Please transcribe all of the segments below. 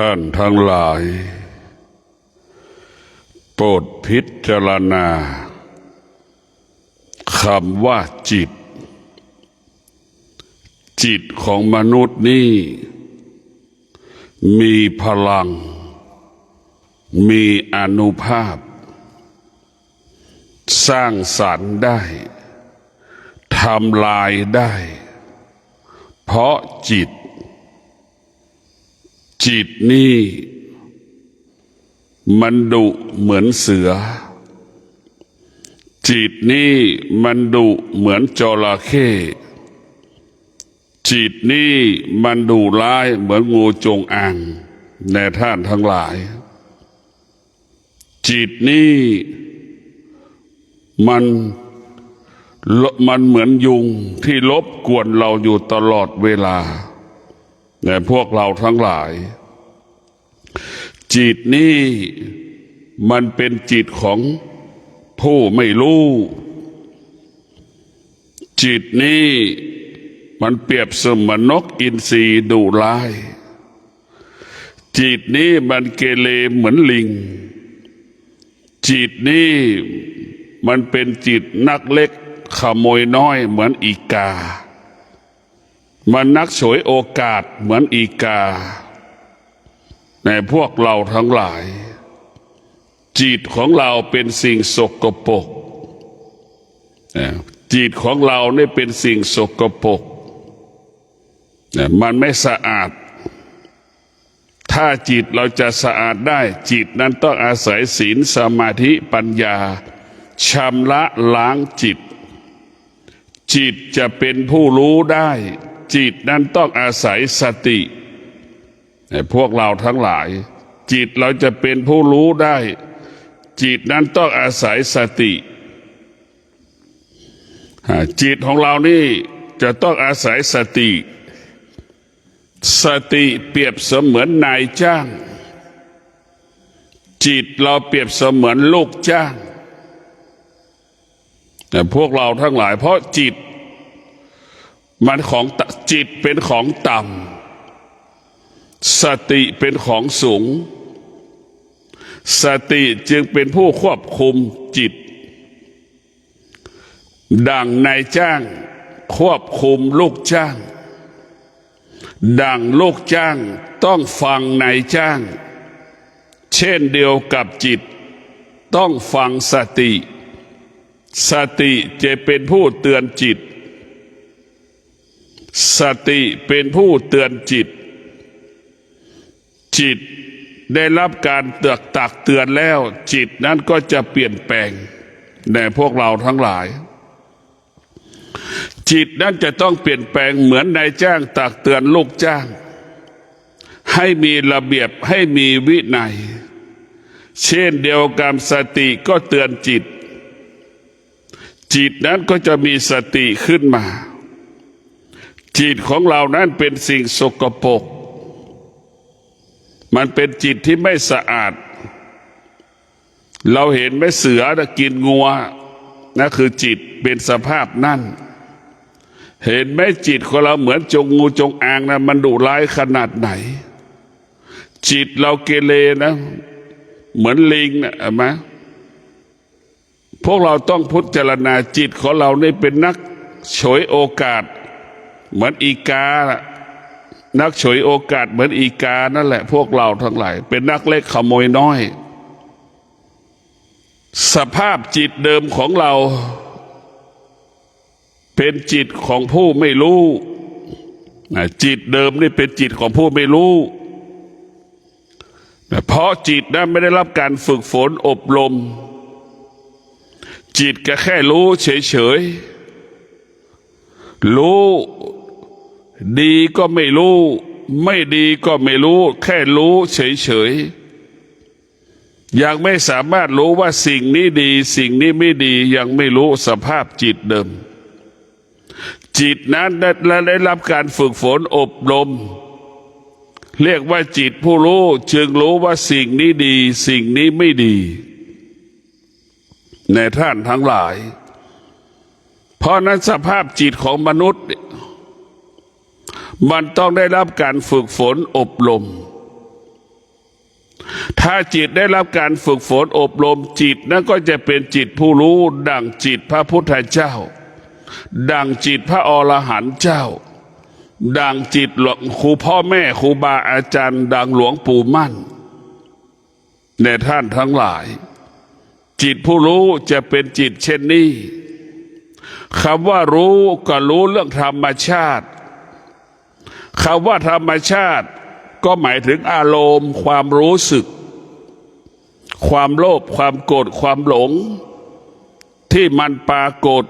ท่านทั้งหลายโปรดพิจารณาคำว่าจิตของมนุษย์นี่มีพลังมีอานุภาพสร้างสรรค์ได้ทำลายได้เพราะจิตนี่มันดุเหมือนเสือจิตนี่มันดุเหมือนจระเข้จิตนี่มันดุร้ายเหมือนงูจงอางแน่ท่านทั้งหลายจิตนี่มันเหมือนยุงที่รบกวนเราอยู่ตลอดเวลาแต่พวกเราทั้งหลายจิตนี่มันเป็นจิตของผู้ไม่รู้จิตนี่มันเปรียบเสมือนนกอินทรีดุร้ายจิตนี้มันเกเรเหมือนลิงจิตนี้มันเป็นจิตนักเล็กขโมยน้อยเหมือนอีกามันนักฉวยโอกาสเหมือนอีกาในพวกเราทั้งหลายจิตของเราเป็นสิ่งสกปรกจิตของเราเนี่ยเป็นสิ่งสกปรกมันไม่สะอาดถ้าจิตเราจะสะอาดได้จิตนั้นต้องอาศัยศีลสมาธิปัญญาชำระล้างจิตจะเป็นผู้รู้ได้จิตนั้นต้องอาศัยสติพวกเราทั้งหลายจิตเราจะเป็นผู้รู้ได้จิตนั้นต้องอาศัยสติจิตของเรานี่จะต้องอาศัยสติเปรียบเสมือนนายจ้างจิตเราเปรียบเสมือนลูกจ้างแต่พวกเราทั้งหลายเพราะจิตเป็นของต่ำสติเป็นของสูงสติจึงเป็นผู้ควบคุมจิตดังนายจ้างควบคุมลูกจ้างดังลูกจ้างต้องฟังนายจ้างเช่นเดียวกับจิตต้องฟังสติจะเป็นผู้เตือนจิตสติเป็นผู้เตือนจิตได้รับการตักเตือนแล้วจิตนั้นก็จะเปลี่ยนแปลงในพวกเราทั้งหลายจิตนั้นจะต้องเปลี่ยนแปลงเหมือนนายจ้างตักเตือนลูกจ้างให้มีระเบียบให้มีวินัยเช่นเดียวกับสติก็เตือนจิตนั้นก็จะมีสติขึ้นมาจิตของเรานั้นเป็นสิ่งสกปรกมันเป็นจิตที่ไม่สะอาดเราเห็นไหมเสือกินงัวนั่นคือจิตเป็นสภาพนั่นเห็นไหมจิตของเราเหมือนงูจงอางนะมันดุร้ายขนาดไหนจิตเราเกเรนะเหมือนลิงนะเห็นไหมพวกเราต้องพิจารณาจิตของเรานี่เป็นนักฉวยโอกาสเหมือนอีกานักฉวยโอกาสเหมือนอีกานั่นแหละพวกเราทั้งหลายเป็นนักเล็กขโมยน้อยสภาพจิตเดิมของเราเป็นจิตของผู้ไม่รู้จิตเดิมนี่เป็นจิตของผู้ไม่รู้เพราะจิตนั้นไม่ได้รับการฝึกฝนอบรมจิตก็แค่รู้เฉยๆรู้ดีก็ไม่รู้ไม่ดีก็ไม่รู้แค่รู้เฉยๆยังไม่สามารถรู้ว่าสิ่งนี้ดีสิ่งนี้ไม่ดียังไม่รู้สภาพจิตเดิมจิตนั้นได้รับการฝึกฝนอบรมเรียกว่าจิตผู้รู้จึงรู้ว่าสิ่งนี้ดีสิ่งนี้ไม่ดีในท่านทั้งหลายเพราะนั้นสภาพจิตของมนุษย์ มันต้องได้รับการฝึกฝนอบรม ถ้าจิตได้รับการฝึกฝนอบรมจิตนั้นก็จะเป็นจิตผู้รู้ดั่งจิตพระพุทธเจ้าดั่งจิตพระอรหันต์เจ้าดั่งจิตหลวงครูพ่อแม่ครูบาอาจารย์ดั่งหลวงปู่มั่นในท่านทั้งหลายจิตผู้รู้จะเป็นจิตเช่นนี้คำว่ารู้ก็รู้เรื่องธรรมชาติคำว่าธรรมชาติก็หมายถึงอารมณ์ความรู้สึกความโลภความโกรธความหลงที่มันปรากฏ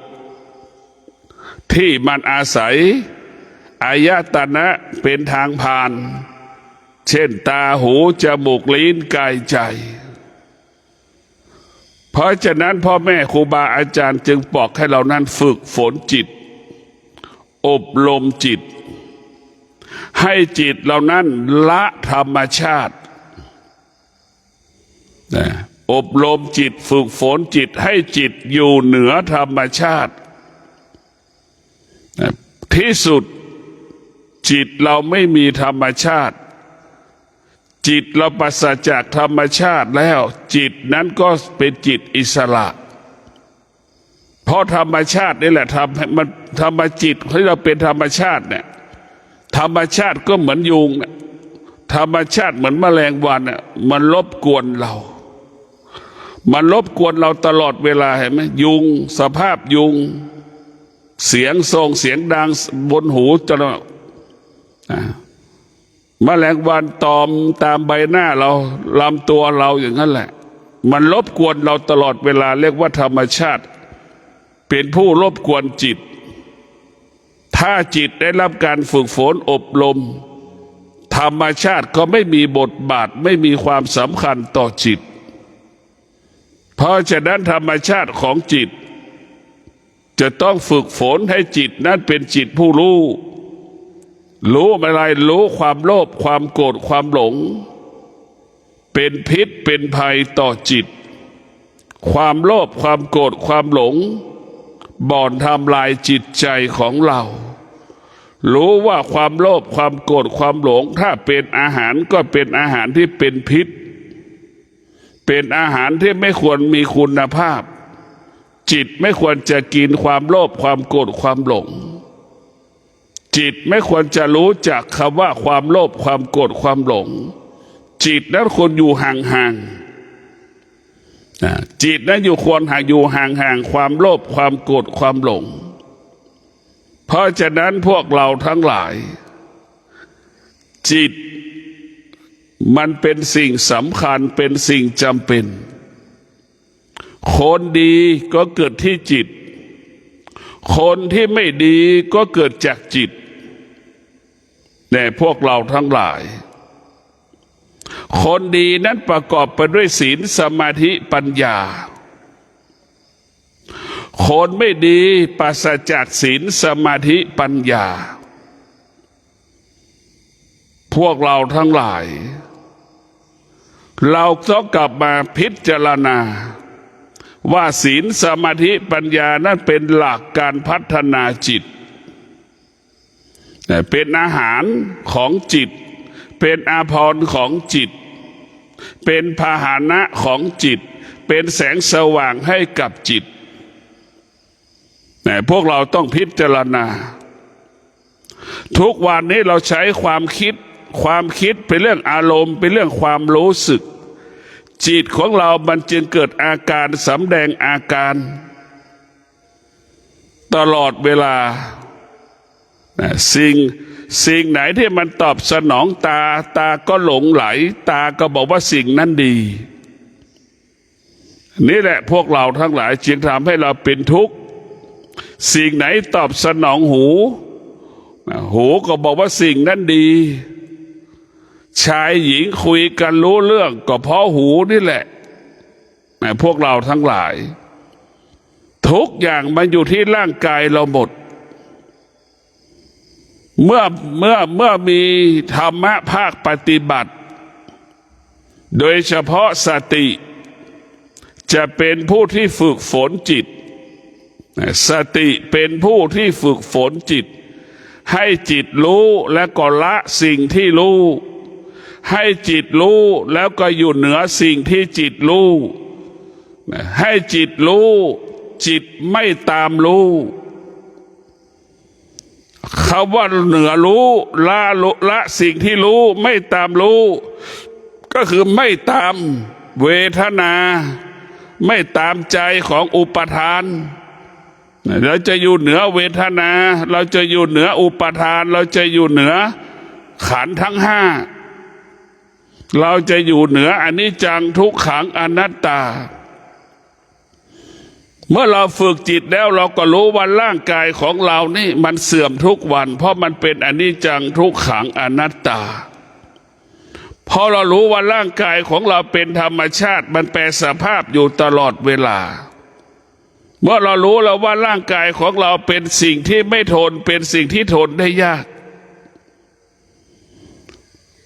ที่มันอาศัยอายตนะเป็นทางผ่านเช่นตาหูจมูกลิ้นกายใจเพราะฉะนั้นพ่อแม่ครูบาอาจารย์จึงบอกให้เรานั้นฝึกฝนจิตอบรมจิตให้จิตเรานั้นละธรรมชาติอบรมจิตฝึกฝนจิตให้จิตอยู่เหนือธรรมชาติที่สุดจิตเราไม่มีธรรมชาติจิตเราปราศจากธรรมชาติแล้วจิตนั้นก็เป็นจิตอิสระเพราะธรรมชาตินี่แหละทำให้มันธรรมจิตที่เราเป็นธรรมชาติเนี่ยธรรมชาติก็เหมือนยุงธรรมชาติเหมือนแมลงวันน่ะมันรบกวนเรามันรบกวนเราตลอดเวลาเห็นไหมยุงสภาพยุงเสียงส่งเสียงดังบนหูจนแมลงวันตอมตามใบหน้าเราลำตัวเราอย่างนั้นแหละมันรบกวนเราตลอดเวลาเรียกว่าธรรมชาติเป็นผู้รบกวนจิตถ้าจิตได้รับการฝึกฝนอบรมธรรมชาติก็ไม่มีบทบาทไม่มีความสำคัญต่อจิตเพราะฉะนั้นธรรมชาติของจิตจะต้องฝึกฝนให้จิตนั้นเป็นจิตผู้รู้อะไรรู้ความโลภความโกรธความหลงเป็นพิษเป็นภัยต่อจิตความโลภความโกรธความหลงบ่อนทำลายจิตใจของเรารู้ว่าความโลภความโกรธความหลงถ้าเป็นอาหารก็เป็นอาหารที่เป็นพิษเป็นอาหารที่ไม่ควรมีคุณภาพจิตไม่ควรจะกินความโลภความโกรธความหลงจิตไม่ควรจะรู้จักคำว่าความโลภความโกรธความหลงจิตนั้นควรอยู่ห่างๆจิตนั้นควรอยู่ห่างๆความโลภความโกรธความหลงเพราะฉะนั้นพวกเราทั้งหลายจิตมันเป็นสิ่งสำคัญเป็นสิ่งจำเป็นคนดีก็เกิดที่จิตคนที่ไม่ดีก็เกิดจากจิตแต่พวกเราทั้งหลายคนดีนั้นประกอบไปด้วยศีลสมาธิปัญญาคนไม่ดีปราศจากศีลสมาธิปัญญาพวกเราทั้งหลายเราต้องกลับมาพิจารณาว่าศีลสมาธิปัญญานั้นเป็นหลักการพัฒนาจิตเป็นอาหารของจิตเป็นอาภรณ์ของจิตเป็นพาหนะของจิตเป็นแสงสว่างให้กับจิตพวกเราต้องพิจารณาทุกวันนี้เราใช้ความคิดเป็นเรื่องอารมณ์เป็นเรื่องความรู้สึกจิตของเรามันจึงเกิดอาการสำแดงอาการตลอดเวลาสิ่งไหนที่มันตอบสนองตาก็หลงไหลตาก็บอกว่าสิ่งนั้นดีนี่แหละพวกเราทั้งหลายจึงทำให้เราเป็นทุกข์สิ่งไหนตอบสนองหูก็บอกว่าสิ่งนั้นดีชายหญิงคุยกันรู้เรื่องก็เพราะหูนี่แหละพวกเราทั้งหลายทุกอย่างมันอยู่ที่ร่างกายเราหมดเมื่อมีธรรมะภาคปฏิบัติโดยเฉพาะสติจะเป็นผู้ที่ฝึกฝนจิตสติเป็นผู้ที่ฝึกฝนจิตให้จิตรู้และก็ละสิ่งที่รู้ ให้จิตรู้แล้วก็อยู่เหนือสิ่งที่จิตรู้ให้จิตรู้จิตไม่ตามรู้คำว่าเหนือรู้ละสิ่งที่รู้ไม่ตามรู้ก็คือไม่ตามเวทนาไม่ตามใจของอุปทานเราจะอยู่เหนือเวทนาเราจะอยู่เหนืออุปทานเราจะอยู่เหนือขันธ์ทั้งห้าเราจะอยู่เหนืออนิจจังทุกขังอนัตตาเมื่อเราฝึกจิตแล้วเราก็รู้ว่าร่างกายของเรานี่มันเสื่อมทุกวันเพราะมันเป็นอนิจจังทุกขังอนัตตาพอเรารู้ว่าร่างกายของเราเป็นธรรมชาติมันแปรสภาพอยู่ตลอดเวลาเมื่อเรารู้แล้วว่าร่างกายของเราเป็นสิ่งที่ไม่ทนเป็นสิ่งที่ทนได้ยาก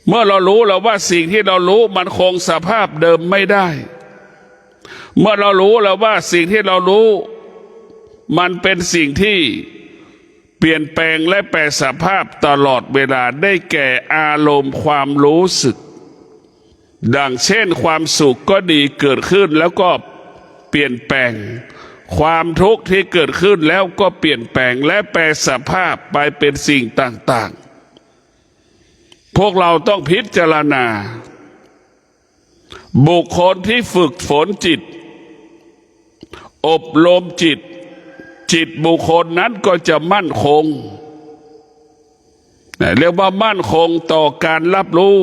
เมื่อเรารู้แล้วว่าสิ่งที่เรารู้มันคงสภาพเดิมไม่ได้เมื่อเรารู้แล้วว่าสิ่งที่เรารู้มันเป็นสิ่งที่เปลี่ยนแปลงและแปรสภาพตลอดเวลาได้แก่อารมณ์ความรู้สึกดังเช่นความสุขก็ดีเกิดขึ้นแล้วก็เปลี่ยนแปลงความทุกข์ที่เกิดขึ้นแล้วก็เปลี่ยนแปลงและแปรสภาพไปเป็นสิ่งต่างๆพวกเราต้องพิจารณาบุคคลที่ฝึกฝนจิตอบรมจิตบุคคลนั้นก็จะมั่นคงเรียกว่ามั่นคงต่อการรับรู้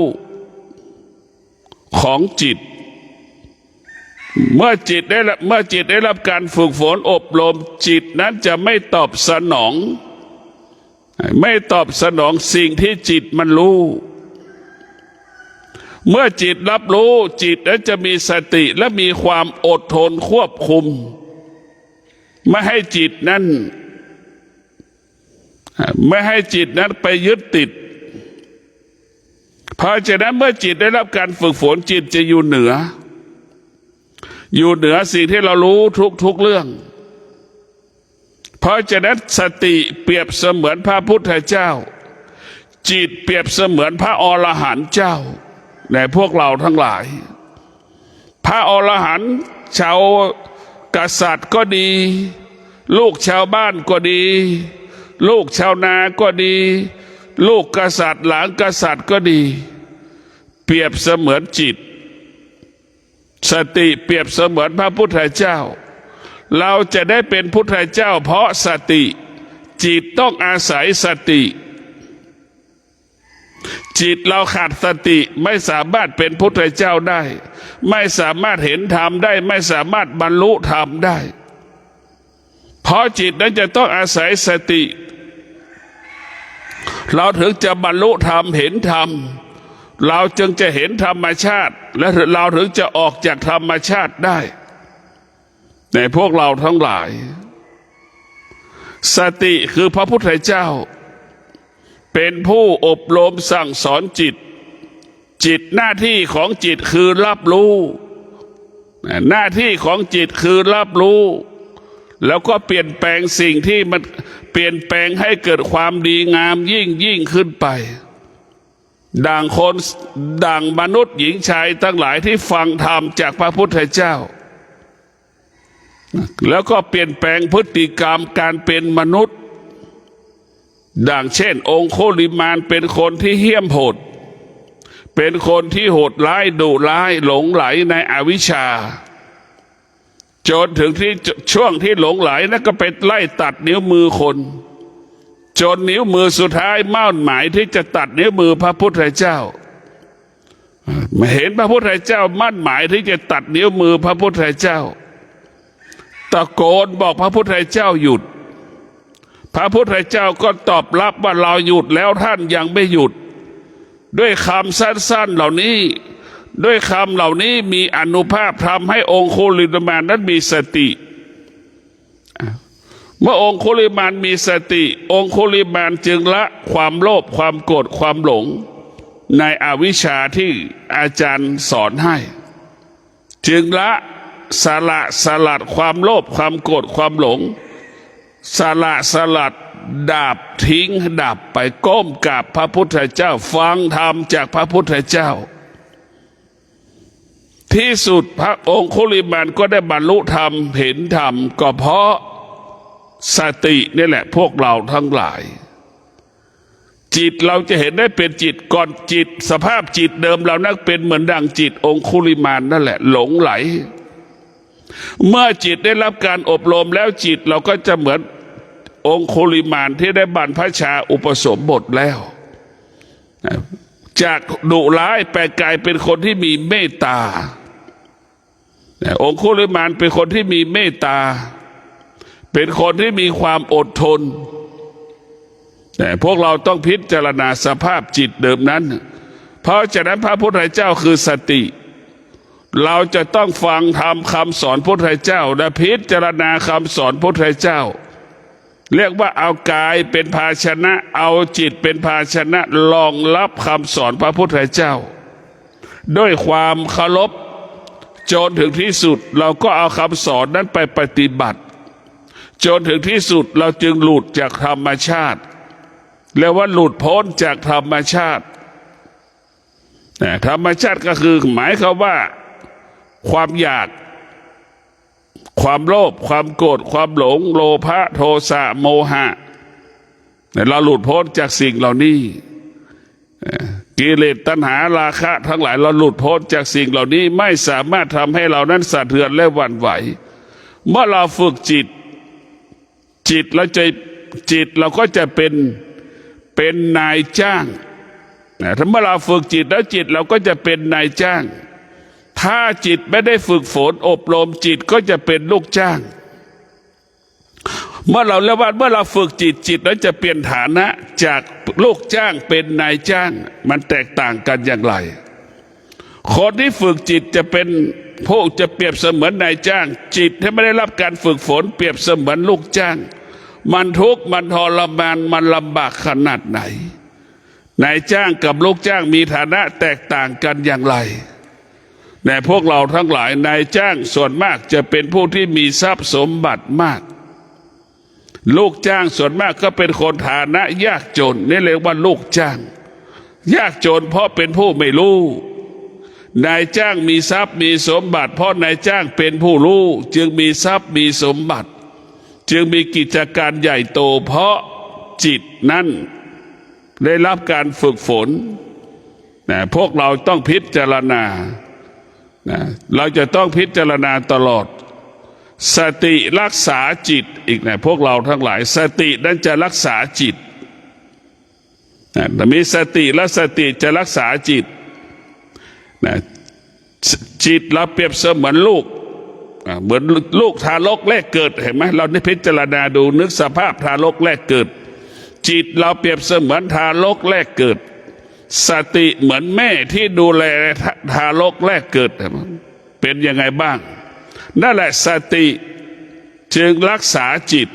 ของจิตเมื่อจิตได้รับการฝึกฝนอบรมจิตนั้นจะไม่ตอบสนองสิ่งที่จิตมันรู้เมื่อจิตรับรู้จิตนั้นจะมีสติและมีความอดทนควบคุมไม่ให้จิตนั้นไปยึดติดเพราะฉะนั้นเมื่อจิตได้รับการฝึกฝนจิตจะอยู่เหนือสิ่งที่เรารู้ทุกเรื่องเพราะฉะนั้นสติเปรียบเสมือนพระพุทธเจ้าจิตเปรียบเสมือนพระอรหันต์เจ้าในพวกเราทั้งหลายพระอรหันต์ชาวกษัตริย์ก็ดีลูกชาวบ้านก็ดีลูกชาวนาก็ดีลูกกษัตริย์หลานกษัตริย์ก็ดีเปรียบเสมือนจิตสติเปรียบเสมือนพระพุทธเจ้าเราจะได้เป็นพุทธเจ้าเพราะสติจิตต้องอาศัยสติจิตเราขาดสติไม่สามารถเป็นพุทธเจ้าได้ไม่สามารถเห็นธรรมได้ไม่สามารถบรรลุธรรมได้เพราะจิตนั้นจะต้องอาศัยสติเราถึงจะบรรลุธรรมเห็นธรรมเราจึงจะเห็นธรรมชาติและเราถึงจะออกจากธรรมชาติได้ในพวกเราทั้งหลายสติคือพระพุทธเจ้าเป็นผู้อบรมสั่งสอนจิตหน้าที่ของจิตคือรับรู้หน้าที่ของจิตคือรับรู้แล้วก็เปลี่ยนแปลงสิ่งที่มันเปลี่ยนแปลงให้เกิดความดีงามยิ่งขึ้นไปดังมนุษย์หญิงชายทั้งหลายที่ฟังธรรมจากพระพุทธเจ้าแล้วก็เปลี่ยนแปลงพฤติกรรมการเป็นมนุษย์ดังเช่นองคุลิมานเป็นคนที่เหี้ยมโหดเป็นคนที่โหดร้ายดุร้ายหลงไหลในอวิชชาจนถึงที่ช่วงที่หลงไหลแล้วก็ไปไล่ตัดนิ้วมือคนจนนิ้วมือสุดท้ายมั่นหมายที่จะตัดนิ้วมือพระพุทธเจ้าเห็นพระพุทธเจ้ามั่นหมายที่จะตัดนิ้วมือพระพุทธเจ้าตะโกนบอกพระพุทธเจ้าหยุดพระพุทธเจ้าก็ตอบรับว่าเราหยุดแล้วท่านยังไม่หยุดด้วยคำสั้นๆเหล่านี้ด้วยคำเหล่านี้มีอานุภาพทำให้องคุลิมานนั้นมีสติเมื่อองคุลิมานมีสติองคุลิมานจึงละความโลภความโกรธความหลงในอวิชชาที่อาจารย์สอนให้จึงละสลัดความโลภความโกรธความหลงสลัด ดับทิ้งดับไปก้มกราบพระพุทธเจ้าฟังธรรมจากพระพุทธเจ้าที่สุดพระองคุลิมานก็ได้บรรลุธรรมเห็นธรรมก็เพราะสตินี่แหละพวกเราทั้งหลายจิตเราจะเห็นได้เป็นจิตก่อนจิตสภาพจิตเดิมเรานั้นเป็นเหมือนดังจิตองคุลิมานนั่นแหละหลงไหลเมื่อจิตได้รับการอบรมแล้วจิตเราก็จะเหมือนองคุลิมานที่ได้บรรพชาอุปสมบทแล้วจากดุร้ายแปลกลายเป็นคนที่มีเมตตาองคุลิมานเป็นคนที่มีเมตตาเป็นคนที่มีความอดทนแต่พวกเราต้องพิจารณาสภาพจิตเดิมนั้นเพราะฉะนั้นพระพุทธเจ้าคือสติเราจะต้องฟังธรรมคำสอนพุทธเจ้าและพิจารณาคำสอนพุทธเจ้าเรียกว่าเอากายเป็นภาชนะเอาจิตเป็นภาชนะรองรับคำสอนพระพุทธเจ้าด้วยความเคารพจนถึงที่สุดเราก็เอาคำสอนนั้นไปปฏิบัติจนถึงที่สุดเราจึงหลุดจากธรรมชาติเรียกว่าหลุดพ้นจากธรรมชาติธรรมชาติก็คือหมายความว่าความอยากความโลภความโกรธความหลงโลภะโทสะโมหะเราหลุดพ้นจากสิ่งเหล่านี้กิเลสตัณหาราคะทั้งหลายเราหลุดพ้นจากสิ่งเหล่านี้ไม่สามารถทำให้เรานั้นสะเทือนและหวั่นไหวเมื่อเราฝึกจิตเราก็จะเป็นนายจ้างถ้าเมื่อเราฝึกจิตแล้วจิตเราก็จะเป็นนายจ้างถ้าจิตไม่ได้ฝึกฝนอบรมจิตก็จะเป็นลูกจ้างเมื่อเราฝึกจิตแล้วจะเปลี่ยนฐานะจากลูกจ้างเป็นนายจ้างมันแตกต่างกันอย่างไรคนที่ฝึกจิตจะเป็นพวกจะเปรียบเสมือนนายจ้างจิตที่ไม่ได้รับการฝึกฝนเปรียบเสมือนลูกจ้างมันทุกข์มันทรมานมันลำบากขนาดไหนนายจ้างกับลูกจ้างมีฐานะแตกต่างกันอย่างไรแต่พวกเราทั้งหลายนายจ้างส่วนมากจะเป็นผู้ที่มีทรัพย์สมบัติมากลูกจ้างส่วนมากก็เป็นคนฐานะยากจนนี่เรียกว่าลูกจ้างยากจนเพราะเป็นผู้ไม่รู้นายจ้างมีทรัพย์มีสมบัติเพราะนายจ้างเป็นผู้รู้จึงมีทรัพย์มีสมบัติจึงมีกิจการใหญ่โตเพราะจิตนั้นได้รับการฝึกฝนพวกเราต้องพิจารณาเราจะต้องพิจารณาตลอดสติรักษาจิตอีกพวกเราทั้งหลายสตินั้นจะรักษาจิตมีสติและสติจะรักษาจิตจิตเราเปรียบเสมือนลูกเหมือนลูกทารกแรกเกิดเห็นไหมเราได้พิจารณาดูนึกสภาพทารกแรกเกิดจิตเราเปรียบเสมือนทารกแรกเกิดสติเหมือนแม่ที่ดูแลทารกแรกเกิดเป็นยังไงบ้างนั่นแหละสติจึงรักษาจิต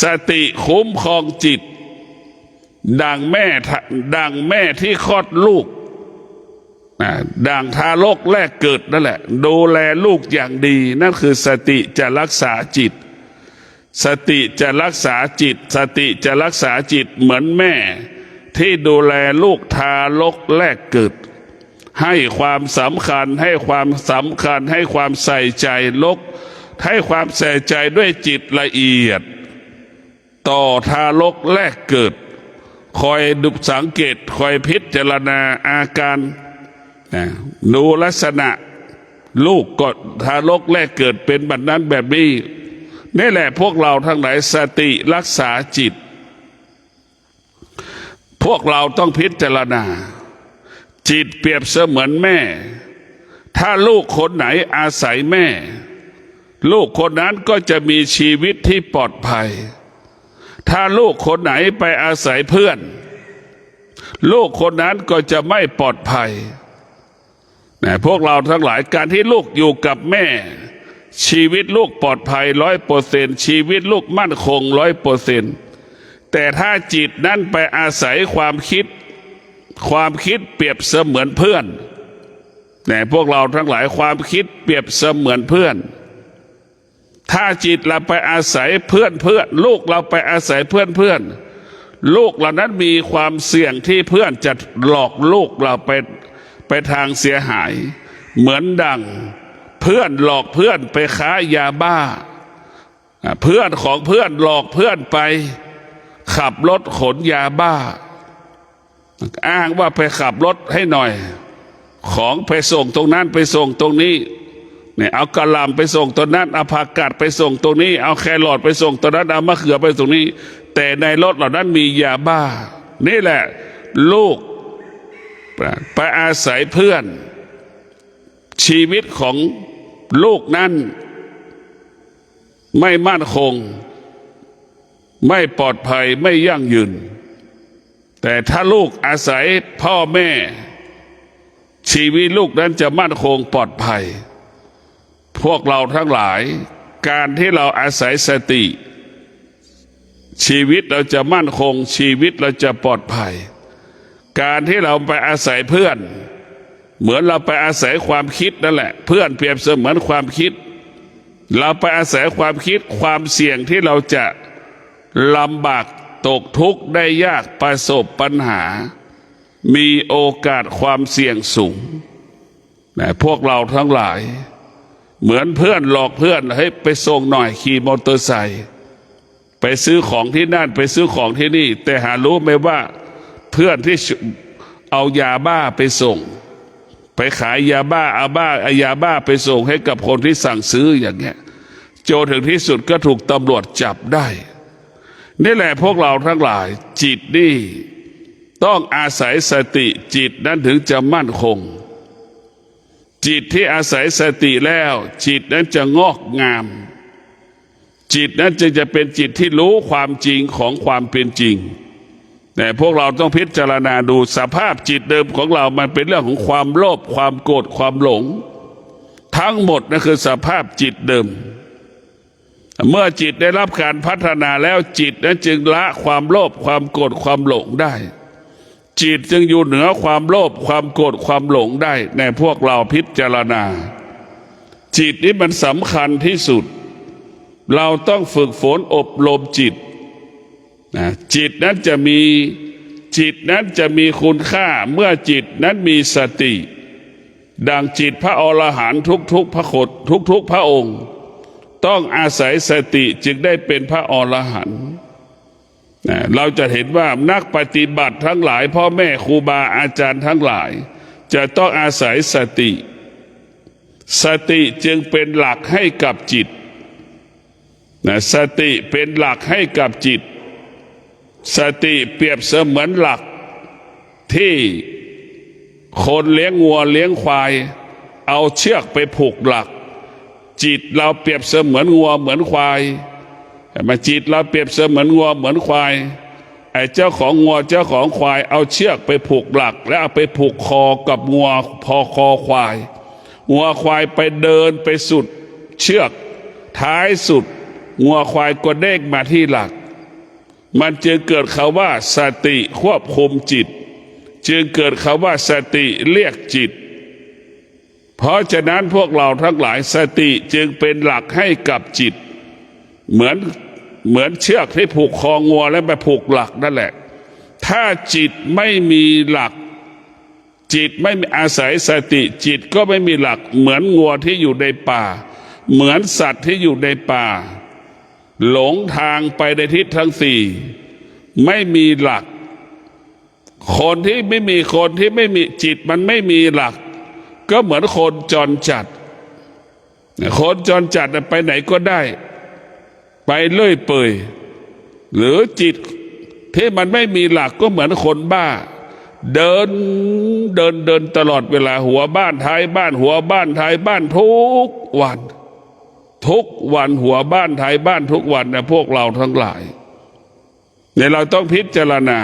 สติคุ้มครองจิตดังแม่ที่คลอดลูกดังทารกแรกเกิดนั่นแหละดูแลลูกอย่างดีนั่นคือสติจะรักษาจิตสติจะรักษาจิตสติจะรักษาจิตเหมือนแม่ที่ดูแลลูกทารกแรกเกิดให้ความสำคัญให้ความใส่ใจให้ความใส่ใจด้วยจิตละเอียดต่อทารกแรกเกิดคอยดูสังเกตคอยพิจารณาอาการดูลักษณะลูกก็ทารกแรกเกิดเป็นแบบนั้นแบบนี้นี่แหละพวกเราทั้งหลายสติรักษาจิตพวกเราต้องพิจารณาจิตเปรียบเสมือนแม่ถ้าลูกคนไหนอาศัยแม่ลูกคนนั้นก็จะมีชีวิตที่ปลอดภัยถ้าลูกคนไหนไปอาศัยเพื่อนลูกคนนั้นก็จะไม่ปลอดภัยพวกเราทั้งหลายการที่ลูกอยู่กับแม่ชีวิตลูกปลอดภัย100%ชีวิตลูกมั่นคง100%แต่ถ้าจิตนั้นไปอาศัยความคิดเปรียบเสมือนเพื่อนพวกเราทั้งหลายความคิดเปรียบเสมือนเพื่อน ถ้าจิตเราไปอาศัยเพื่อนลูกเราไปอาศัยเพื่อนลูกเหล่านั้นมีความเสี่ยงที่เพื่อนจะหลอกลูกเราไปทางเสียหายเหมือนดังเพื่อนหลอกเพื่อนไปค้ายาบ้าเพื่อนของเพื่อนหลอกเพื่อนไปขับรถขนยาบ้าอ้างว่าไปขับรถให้หน่อยของไปส่งตรงนั้นไปส่งตรงนี้เนี่ยเอากะหล่ำไปส่งตรงนั้นเอาผักกาดไปส่งตรงนี้เอาแครอทไปส่งตรงนั้นเอามะเขือไปตรงนี้แต่ในรถเหล่านั้นมียาบ้านี่แหละลูกไปอาศัยเพื่อนชีวิตของลูกนั้นไม่มั่นคงไม่ปลอดภัยไม่ยั่งยืนแต่ถ้าลูกอาศัยพ่อแม่ชีวิตลูกนั้นจะมั่นคงปลอดภัยพวกเราทั้งหลายการที่เราอาศัยสติชีวิตเราจะมั่นคงชีวิตเราจะปลอดภัยการที่เราไปอาศัยเพื่อนเหมือนเราไปอาศัยความคิดนั่นแหละเพื่อนเปรียบเสมือนความคิดเราไปอาศัยความคิดความเสี่ยงที่เราจะลำบากตกทุกข์ได้ยากประสบปัญหามีโอกาสความเสี่ยงสูงแต่พวกเราทั้งหลายเหมือนเพื่อนหลอกเพื่อนให้ไปส่งหน่อยขี่มอเตอร์ไซค์ไปซื้อของที่นั่นไปซื้อของที่นี่แต่หารู้ไหมว่าเพื่อนที่เอายาบ้าไปส่งไปขายยาบ้าเอายาบ้าไปส่งให้กับคนที่สั่งซื้ออย่างเงี้ยโจนถึงที่สุดก็ถูกตำรวจจับได้นี่แหละพวกเราทั้งหลายจิตนี่ต้องอาศัยสติจิตนั้นถึงจะมั่นคงจิตที่อาศัยสติแล้วจิตนั้นจะงอกงามจิตนั้นจะเป็นจิตที่รู้ความจริงของความเป็นจริงแต่พวกเราต้องพิจารณาดูสภาพจิตเดิมของเรามันเป็นเรื่องของความโลภความโกรธความหลงทั้งหมดนั่นคือสภาพจิตเดิมเมื่อจิตได้รับการพัฒนาแล้วจิตนั้นจึงละความโลภความโกรธความหลงได้จิตจึงอยู่เหนือความโลภความโกรธความหลงได้ในพวกเราพิจารณาจิตนี้มันสำคัญที่สุดเราต้องฝึกฝนอบรมจิตจิตนั้นจะมีคุณค่าเมื่อจิตนั้นมีสติดังจิตพระอรหันต์ทุกพระโคดทุกพระองค์ต้องอาศัยสติจึงได้เป็นพระอรหันต์เราจะเห็นว่านักปฏิบัติทั้งหลายพ่อแม่ครูบาอาจารย์ทั้งหลายจะต้องอาศัยสติจึงเป็นหลักให้กับจิตสติเป็นหลักให้กับจิตสติเปรียบเสมือนหลักที่คนเลี้ยงวัวเลี้ยงควายเอาเชือกไปผูกหลักจิตเราเปรียบเสมือนวัวเหมือนควายมาจิตเราเปรียบเสมือนวัวเหมือนควายไอ้เจ้าของวัวเจ้าของควายเอาเชือกไปผูกหลักแล้วเอาไปผูกคอกับวัวพอคอควายวัวควายไปเดินไปสุดเชือกท้ายสุดวัวควายก็เด้งมาที่หลักมันจึงเกิดคำว่าสติควบคุมจิตจึงเกิดคำว่าสติเรียกจิตเพราะฉะนั้นพวกเราทั้งหลายสติจึงเป็นหลักให้กับจิตเหมือนเชือกที่ผูกคองัวแล้วไปผูกหลักนั่นแหละถ้าจิตไม่มีหลักจิตไม่มีอาศัยสติจิตก็ไม่มีหลักเหมือนงัวที่อยู่ในป่าเหมือนสัตว์ที่อยู่ในป่าหลงทางไปในทิศทั้งสี่ไม่มีหลักคนที่ไม่มีจิตมันไม่มีหลักก็เหมือนคนจรจัดคนจรจัดไปไหนก็ได้ไปเลื่อยเปื่อยหรือจิตที่มันไม่มีหลักก็เหมือนคนบ้าเดินตลอดเวลาหัวบ้านท้ายบ้านหัวบ้านท้ายบ้านทุกวันหัวบ้านท้ายบ้านทุกวันนะพวกเราทั้งหลายเนี่ยเราต้องพิจารณา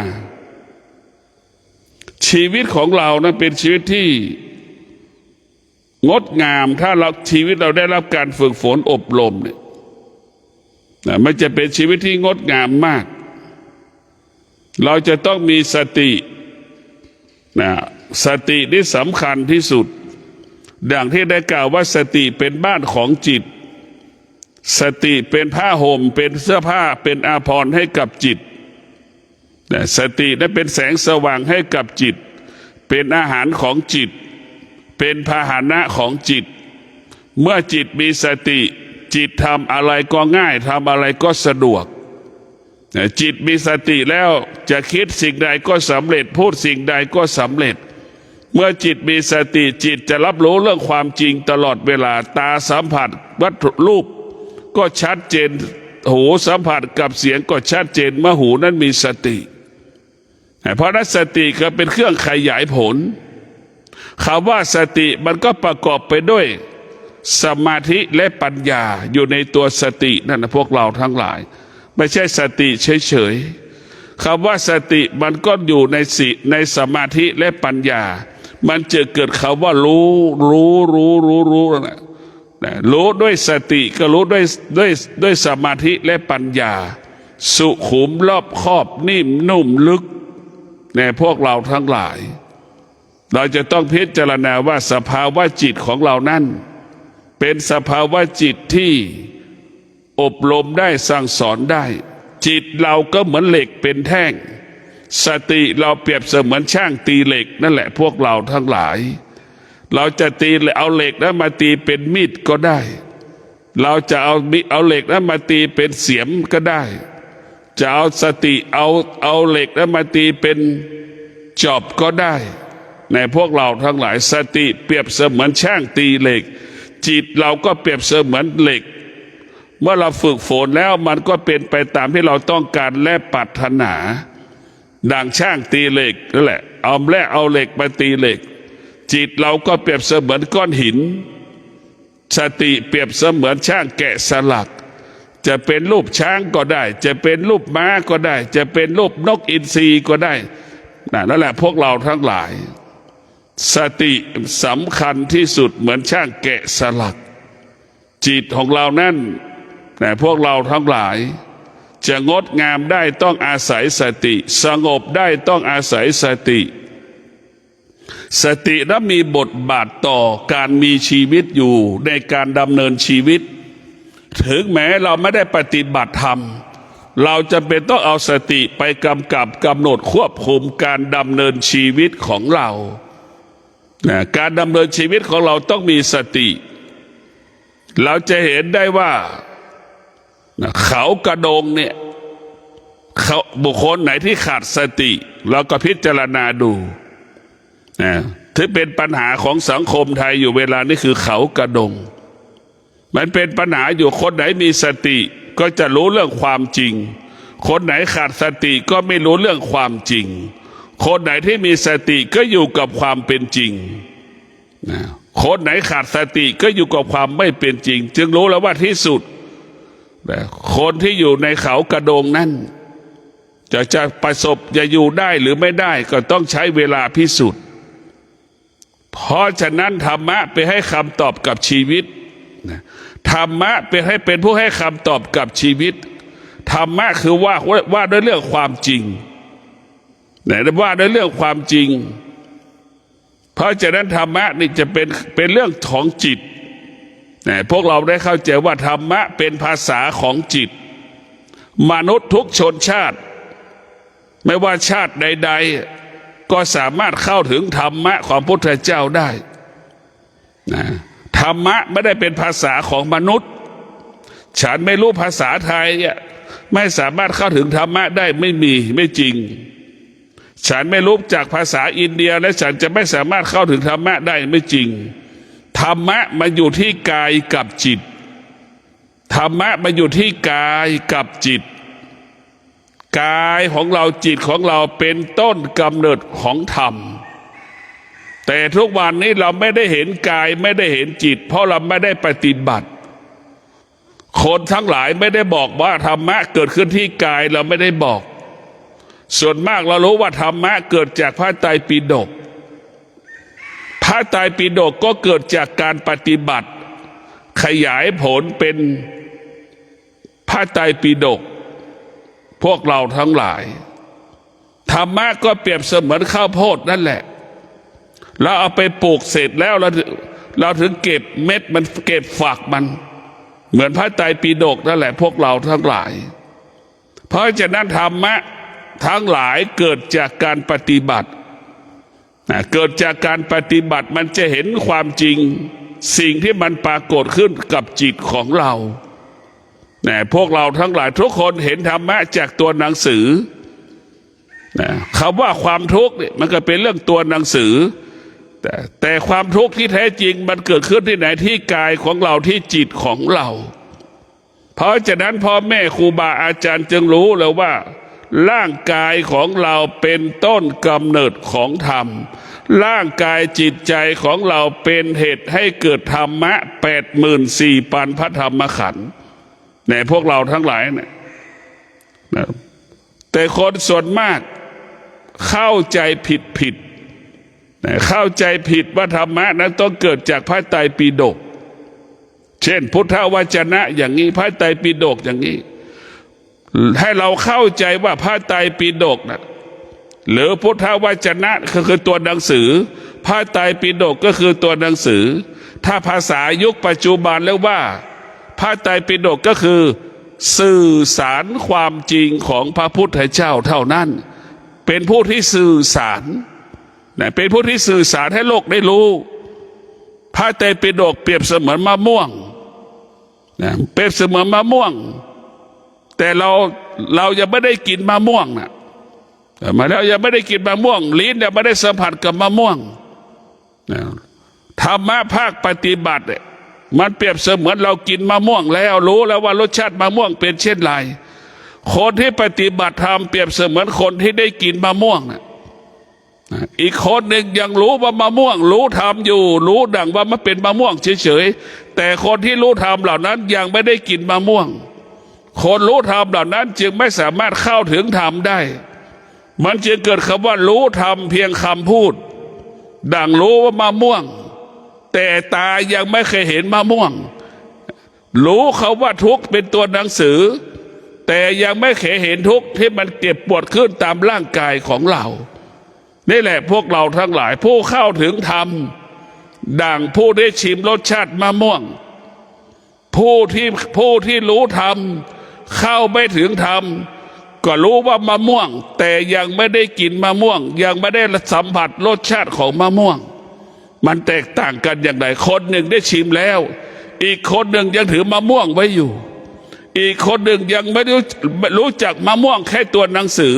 ชีวิตของเรานั้นเป็นชีวิตที่งดงามถ้าชีวิตเราได้รับการฝึกฝนอบรมเนี่ยมันจะเป็นชีวิตที่งดงามมากเราจะต้องมีสติสติที่สำคัญที่สุดดังที่ได้กล่าวว่าสติเป็นบ้านของจิต สติเป็นผ้าห่มเป็นเสื้อผ้าเป็นอาภรณ์ให้กับจิตสตินั้นเป็นแสงสว่างให้กับจิตเป็นอาหารของจิตเป็นพาหนะของจิตเมื่อจิตมีสติจิตทำอะไรก็ง่ายทำอะไรก็สะดวกจิตมีสติแล้วจะคิดสิ่งใดก็สำเร็จพูดสิ่งใดก็สำเร็จเมื่อจิตมีสติจิตจะรับรู้เรื่องความจริงตลอดเวลาตาสัมผัสวัตถุรูปก็ชัดเจนหูสัมผัสกับเสียงก็ชัดเจนเมื่อหูนั้นมีสติเพราะนั้นสติก็เป็นเครื่องขยายผลคำว่าสติมันก็ประกอบไปด้วยสมาธิและปัญญาอยู่ในตัวสตินั่นนะพวกเราทั้งหลายไม่ใช่สติเฉยๆคำว่าสติมันก็อยู่ในสมาธิและปัญญามันจะเกิดคำว่ารู้นะรู้ด้วยสติก็รู้ด้วยสมาธิและปัญญาสุขุมรอบคอบนิ่มนุ่มลึกในพวกเราทั้งหลายเราจะต้องพิจารณาว่าสภาวะจิตของเรานั้นเป็นสภาวะจิตที่อบรมได้สั่งสอนได้จิตเราก็เหมือนเหล็กเป็นแท่งสติเราเปรียบเสมือนช่างตีเหล็กนั่นแหละพวกเราทั้งหลายเราจะตีเอาเหล็กนั้นมาตีเป็นมีดก็ได้เราจะเอาเหล็กนั้นมาตีเป็นเสียมก็ได้จะเอาสติเอาเหล็กนั้นมาตีเป็นจอบก็ได้ในพวกเราทั้งหลายสติเปรียบเสมือนช่างตีเหล็กจิตเราก็เปรียบเสมือนเหล็กเมื่อเราฝึกฝนแล้วมันก็เป็นไปตามที่เราต้องการและปรารถนาดังช่างตีเหล็กนั่นแหละเอาเหล็กมาตีเหล็กจิตเราก็เปรียบเสมือนก้อนหินสติเปรียบเสมือนช่างแกะสลักจะเป็นรูปช้างก็ได้จะเป็นรูปม้าก็ได้จะเป็นรูปนกอินทรีก็ได้นั่นแหละพวกเราทั้งหลายสติสำคัญที่สุดเหมือนช่างแกะสลักจิตของเรานั่นแต่พวกเราทั้งหลายจะงดงามได้ต้องอาศัยสติสงบได้ต้องอาศัยสติสตินั้นมีบทบาทต่อการมีชีวิตอยู่ในการดำเนินชีวิตถึงแม้เราไม่ได้ปฏิบัติธรรมเราจะเป็นต้องเอาสติไปกำกับกำหนดควบคุมการดำเนินชีวิตของเราการดำเนินชีวิตของเราต้องมีสติเราจะเห็นได้ว่าเขากระโดงเนี่ยบุคคลไหนที่ขาดสติเราก็พิจารณาดูที่เป็นปัญหาของสังคมไทยอยู่เวลานี้คือเขากระดงมันเป็นปัญหาอยู่คนไหนมีสติก็จะรู้เรื่องความจริงคนไหนขาดสติก็ไม่รู้เรื่องความจริงคนไหนที่มีสติก็อยู่กับความเป็นจริงคนไหนขาดสติก็อยู่กับความไม่เป็นจริงจึงรู้แล้วว่าที่สุดคนที่อยู่ในเขากระโดงนั้นจะประสบจะอยู่ได้หรือไม่ได้ก็ต้องใช้เวลาพิสูจน์เพราะฉะนั้นธรรมะไปให้คำตอบกับชีวิตธรรมะเป็นผู้ให้คำตอบกับชีวิตธรรมะคือว่าด้วยเรื่องความจริงว่าด้วยเรื่องความจริงเพราะฉะนั้นธรรมะนี่จะเป็นเรื่องของจิตพวกเราได้เข้าใจว่าธรรมะเป็นภาษาของจิตมนุษย์ทุกชนชาติไม่ว่าชาติใดๆก็สามารถเข้าถึงธรรมะของพระพุทธเจ้าได้ธรรมะไม่ได้เป็นภาษาของมนุษย์ฉันไม่รู้ภาษาไทยไม่สามารถเข้าถึงธรรมะได้ไม่จริงฉันไม่รู้จากภาษาอินเดียและฉันจะไม่สามารถเข้าถึงธรรมะได้ไม่จริงธรรมะมันอยู่ที่กายกับจิตธรรมะมันอยู่ที่กายกับจิตกายของเราจิตของเราเป็นต้นกำเนิดของธรรมแต่ทุกวันนี้เราไม่ได้เห็นกายไม่ได้เห็นจิตเพราะเราไม่ได้ปฏิบัติคนทั้งหลายไม่ได้บอกว่าธรรมะเกิดขึ้นที่กายเราไม่ได้บอกส่วนมากเรารู้ว่าธรรมะเกิดจากพระไตรปิฎกพระไตรปิฎกก็เกิดจากการปฏิบัติขยายผลเป็นพระไตรปิฎกพวกเราทั้งหลายธรรมะก็เปรียบเสมือนข้าวโพดนั่นแหละเราเอาไปปลูกเสร็จแล้วเราถึงเก็บเม็ดมันเก็บฝักมัน เหมือนพระไตรปิฎกนั่นแหละพวกเราทั้งหลายเพราะฉะนั้นธรรมะทั้งหลายเกิดจากการปฏิบัติเกิดจากการปฏิบัติมันจะเห็นความจริงสิ่งที่มันปรากฏขึ้นกับจิตของเราพวกเราทั้งหลายทุกคนเห็นธรรมะจากตัวหนังสือคำว่าความทุกข์เนี่ยมันก็เป็นเรื่องตัวหนังสือแต่ความทุกข์ที่แท้จริงมันเกิดขึ้นที่ไหนที่กายของเราที่จิตของเราเพราะฉะนั้นพ่อแม่ครูบาอาจารย์จึงรู้แล้วว่าร่างกายของเราเป็นต้นกำเนิดของธรรมร่างกายจิตใจของเราเป็นเหตุให้เกิดธรรมะ84,000 พระธรรมขันธ์พวกเราทั้งหลายเนี่ยแต่คนส่วนมากเข้าใจผิดเข้าใจผิดว่าธรรมะนั้นต้องเกิดจากพระไตรปิฎกเช่นพุทธวจนะอย่างนี้พระไตรปิฎกอย่างนี้ให้เราเข้าใจว่าพระไตรปิฎกนะหรือพุทธวจนะก็คือตัวหนังสือพระไตรปิฎกก็คือตัวหนังสือถ้าภาษายุคปัจจุบันแล้วว่าพระไตรปิฎกก็คือสื่อสารความจริงของพระพุทธเจ้าเท่านั้นเป็นผู้ที่สื่อสารเป็นผู้ที่สื่อสารให้โลกได้รู้พระไตรปิฎกเปรียบเสมือนมะม่วงเปรียบเสมือนมะม่วงแต่เรายังไม่ได้กินมะม่วงนะมาแล้วยังไม่ได้กินมะม่วงลิ้นยังไม่ได้สัมผัสกับมะม่วงธรรมะภาคปฏิบัติมันเปรียบเสมือนเรากินมะม่วงแล้วรู้แล้วว่ารสชาติมะม่วงเป็นเช่นไรคนที่ปฏิบัติธรรมเปรียบเสมือนคนที่ได้กินมะม่วงนะอีกคนหนึ่งยังรู้ว่ามะม่วงรู้ธรรมอยู่รู้ดังว่ามันเป็นมะม่วงเฉยๆแต่คนที่รู้ธรรมเหล่านั้นยังไม่ได้กินมะม่วงคนรู้ธรรมเหล่านั้นจึงไม่สามารถเข้าถึงธรรมได้มันจึงเกิดคำว่ารู้ธรรมเพียงคำพูดดังรู้ว่ามะม่วงแต่ตายังไม่เคยเห็นมะม่วงรู้เขาว่าทุกข์เป็นตัวหนังสือแต่ยังไม่เคยเห็นทุกข์ที่มันเจ็บปวดขึ้นตามร่างกายของเรานี่แหละพวกเราทั้งหลายผู้เข้าถึงธรรมดังผู้ได้ชิมรสชาติมะม่วงผู้ที่รู้ธรรมเข้าไม่ถึงธรรมก็รู้ว่ามะม่วงแต่ยังไม่ได้กินมะม่วงยังไม่ได้สัมผัสรสชาติของมะม่วงมันแตกต่างกันอย่างไรคนหนึ่งได้ชิมแล้วอีกคนหนึ่งยังถือมะม่วงไว้อยู่อีกคนหนึ่งยังไม่รู้จักมะม่วงแค่ตัวหนังสือ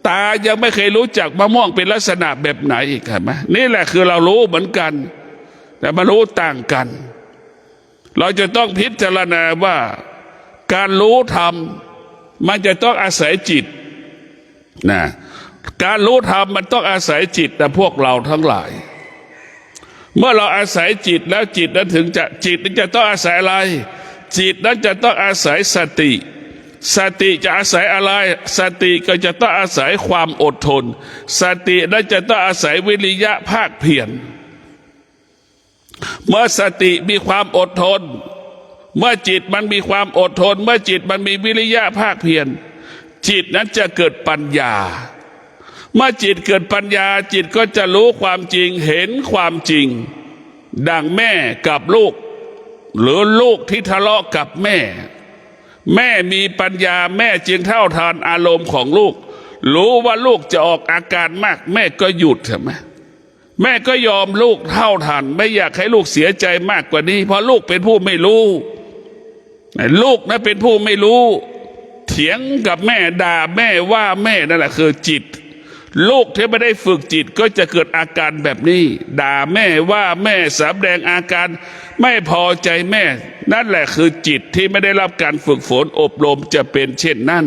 ตายังไม่เคยรู้จักมะม่วงเป็นลักษณะแบบไหนอีกเห็นไหมนี่แหละคือเรารู้เหมือนกันแต่มารู้ต่างกันเราจะต้องพิจารณาว่าการรู้ธรรมมันจะต้องอาศัยจิตการรู้ธรรมมันต้องอาศัยจิตแต่พวกเราทั้งหลายเมื่อเราอาศัยจิตแล้วจิตนั้นจิตนั้นจะต้องอาศัยอะไรจิตนั้นจะต้องอาศัยสติสติจะอาศัยอะไรสติก็จะต้องอาศัยความอดทนสตินั้นจะต้องอาศัยวิริยะภาคเพียรเมื่อสติมีความอดทนเมื่อจิตมันมีความอดทนเมื่อจิตมันมีวิริยะภาคเพียรจิตนั้นจะเกิดปัญญาเมื่อจิตเกิดปัญญาจิตก็จะรู้ความจริงเห็นความจริงดังแม่กับลูกหรือลูกที่ทะเลาะกับแม่มีปัญญาแม่จึงเท่าทานอารมณ์ของลูกรู้ว่าลูกจะออกอาการมากแม่ก็หยุดใช่ไหมแม่ก็ยอมลูกเท่าทันไม่อยากให้ลูกเสียใจมากกว่านี้เพราะลูกเป็นผู้ไม่รู้ลูกนะเป็นผู้ไม่รู้เถียงกับแม่ด่าแม่ว่าแม่นั่นแหละคือจิตลูกที่ไม่ได้ฝึกจิตก็จะเกิดอาการแบบนี้ด่าแม่ว่าแม่แสดงอาการไม่พอใจแม่นั่นแหละคือจิตที่ไม่ได้รับการฝึกฝนอบรมจะเป็นเช่นนั้น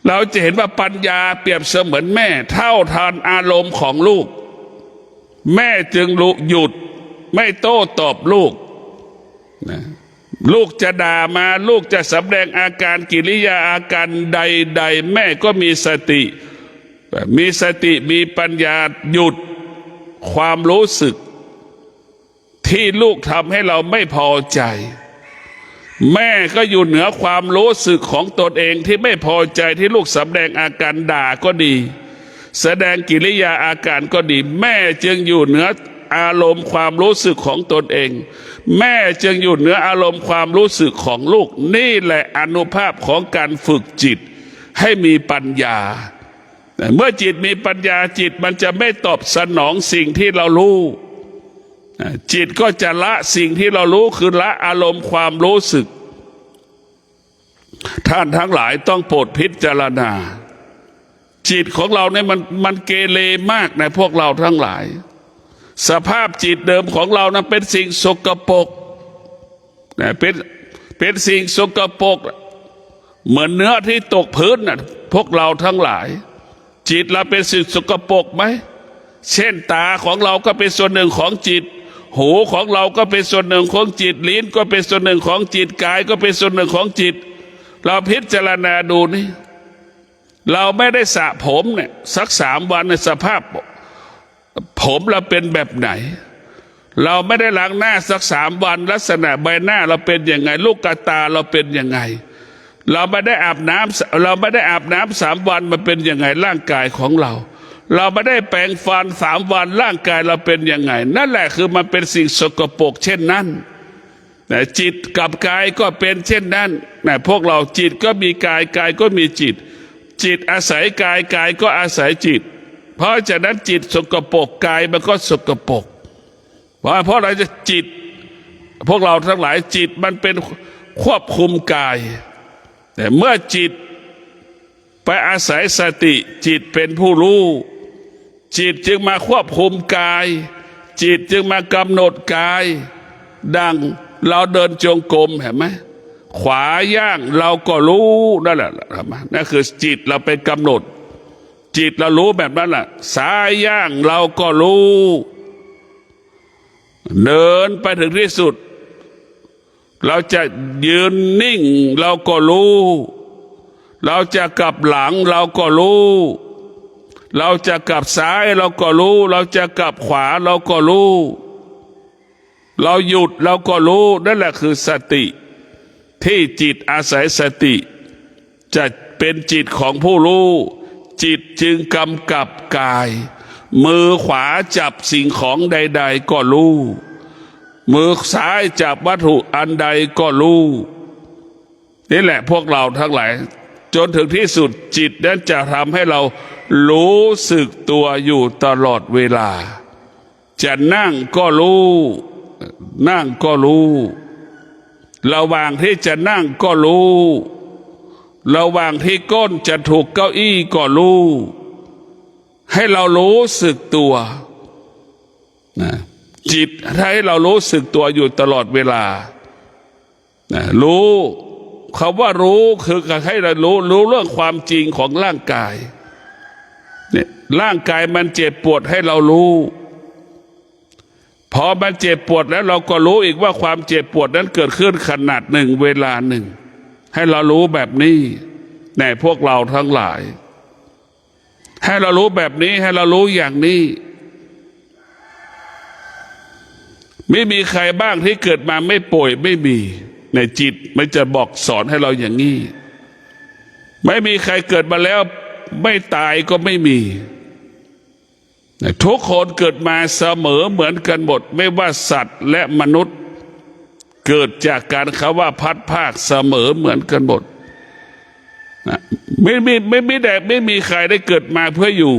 เราจะเห็นว่าปัญญาเปรียบเสมือนแม่เท่าทานอารมณ์ของลูกแม่จึงหยุดไม่โต้ตอบลูกลูกจะด่ามาลูกจะแสดงอาการกิริยาอาการใดๆแม่ก็มีสติมีปัญญาหยุดความรู้สึกที่ลูกทำให้เราไม่พอใจแม่ก็อยู่เหนือความรู้สึกของตนเองที่ไม่พอใจที่ลูกแสดงอาการด่าก็ดีแสดงกิริยาอาการก็ดีแม่จึงอยู่เหนือ อารมณ์ความรู้สึกของตนเอง แม่จึงอยู่เหนืออารมณ์ความรู้สึกของลูกนี่แหละอานุภาพของการฝึกจิตให้มีปัญญาเมื่อจิตมีปัญญาจิตมันจะไม่ตอบสนองสิ่งที่เรารู้จิตก็จะละสิ่งที่เรารู้คือละอารมณ์ความรู้สึกท่านทั้งหลายต้องโปรดพิจารณาจิตของเราเนี่ยมันเกเรมากนะพวกเราทั้งหลายสภาพจิตเดิมของเรานั้นเป็นสิ่งสกปรกนะเป็นสิ่งสกปรกเหมือนเนื้อที่ตกพื้นนะพวกเราทั้งหลายจิตเราเป็นสิ่งสกปรกไหมเช่นตาของเราก็เป็นส่วนหนึ่งของจิตหูของเราก็เป็นส่วนหนึ่งของจิตลิ้นก็เป็นส่วนหนึ่งของจิตกายก็เป็นส่วนหนึ่งของจิตเราพิจารณาดูนี่เราไม่ได้สระผมเนี่ยสัก3 วันในสภาพผมเราเป็นแบบไหนเราไม่ได้ล้างหน้าสัก3 วันลักษณะใบหน้าเราเป็นยังไงลูกตาเราเป็นยังไงเราไม่ได้อาบน้ำ3 วันมันเป็นยังไงร่างกายของเราไม่ได้แปรงฟัน3 วันร่างกายเราเป็นยังไงนั่นแหละคือมันเป็นสิ่งสกปรกเช่นนั้นจิตกับกายก็เป็นเช่นนั้นพวกเราจิตก็มีกายกายก็มีจิตจิตอาศัยกายกายก็อาศัยจิตเพราะฉะนั้นจิตสกปรกกายมันก็สกปรกเพราะอะไรจะจิตพวกเราทั้งหลายจิตมันเป็นควบคุมกายแต่เมื่อจิตไปอาศัยสติจิตเป็นผู้รู้จิตจึงมาควบคุมกายจิตจึงมากำหนดกายดังเราเดินจงกรมเห็นไหมขวาย่างเราก็รู้นั่นแหละนั่นคือจิตเราไปกำหนดจิตเรารู้แบบนั้นแหละซ้ายย่างเราก็รู้เดินไปถึงที่สุดเราจะยืนนิ่งเราก็รู้เราจะกลับหลังเราก็รู้เราจะกลับซ้ายเราก็รู้เราจะกลับขวาเราก็รู้เราหยุดเราก็รู้นั่นแหละคือสติที่จิตอาศัยสติจะเป็นจิตของผู้รู้จิตจึงกำกับกายมือขวาจับสิ่งของใดๆก็รู้มือซ้ายจับวัตถุอันใดก็รู้นี่แหละพวกเราทั้งหลายจนถึงที่สุดจิตนั้นจะทำให้เรารู้สึกตัวอยู่ตลอดเวลาจะนั่งก็รู้นั่งก็รู้ระหว่างที่จะนั่งก็รู้ระหว่างที่ก้นจะถูกเก้าอี้ก็รู้ให้เรารู้สึกตัวนะจิตให้เรารู้สึกตัวอยู่ตลอดเวลานะรู้คำว่ารู้คือให้เรารู้เรื่องความจริงของร่างกายเนี่ยร่างกายมันเจ็บปวดให้เรารู้พอมันเจ็บปวดแล้วเราก็รู้อีกว่าความเจ็บปวดนั้นเกิดขึ้นขนาดหนึ่งเวลาหนึ่งให้เรารู้แบบนี้ในพวกเราทั้งหลายให้เรารู้แบบนี้ให้เรารู้อย่างนี้ไม่มีใครบ้างที่เกิดมาไม่ป่วยไม่มีในจิตมันจะบอกสอนให้เราอย่างนี้ไม่มีใครเกิดมาแล้วไม่ตายก็ไม่มีทุกคนเกิดมาเสมอเหมือนกันหมดไม่ว่าสัตว์และมนุษย์เกิดจากการคำว่าพัดภาคเสมอเหมือนกันหมดไม่มีใครได้เกิดมาเพื่ออยู่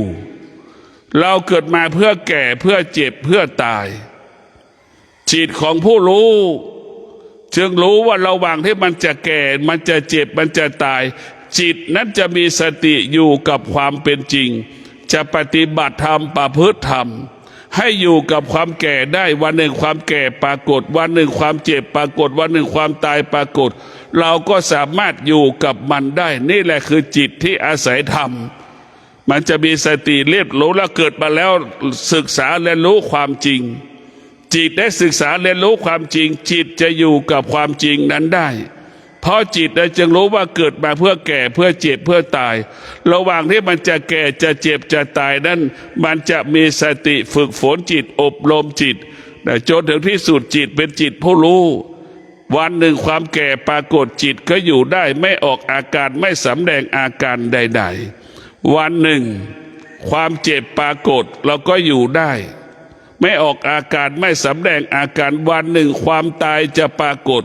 เราเกิดมาเพื่อแก่เพื่อเจ็บเพื่อตายจิตของผู้รู้จึงรู้ว่าระหว่างที่มันจะแก่มันจะเจ็บมันจะตายจิตนั้นจะมีสติอยู่กับความเป็นจริงจะปฏิบัติธรรมประพฤติธรรมให้อยู่กับความแก่ได้วันหนึ่งความแก่ปรากฏวันหนึ่งความเจ็บปรากฏวันหนึ่งความตายปรากฏเราก็สามารถอยู่กับมันได้นี่แหละคือจิตที่อาศัยธรรมมันจะมีสติเรียบรู้แล้วเกิดมาแล้วศึกษาและรู้ความจริงจิตได้ศึกษาเรียนรู้ความจริงจิตจะอยู่กับความจริงนั้นได้เพราะจิตจึงรู้ว่าเกิดมาเพื่อแก่เพื่อเจ็บเพื่อตายระหว่างที่มันจะแก่จะเจ็บจะตายนั้นมันจะมีสติฝึกฝนจิตอบรมจิตจนถึงที่สุดจิตเป็นจิตผู้รู้วันหนึ่งความแก่ปรากฏจิตก็อยู่ได้ไม่ออกอาการไม่สำแดงอาการใดๆวันหนึ่งความเจ็บปรากฏเราก็อยู่ได้ ไม่ออกอาการไม่สำแดงอาการวันหนึ่งความตายจะปรากฏ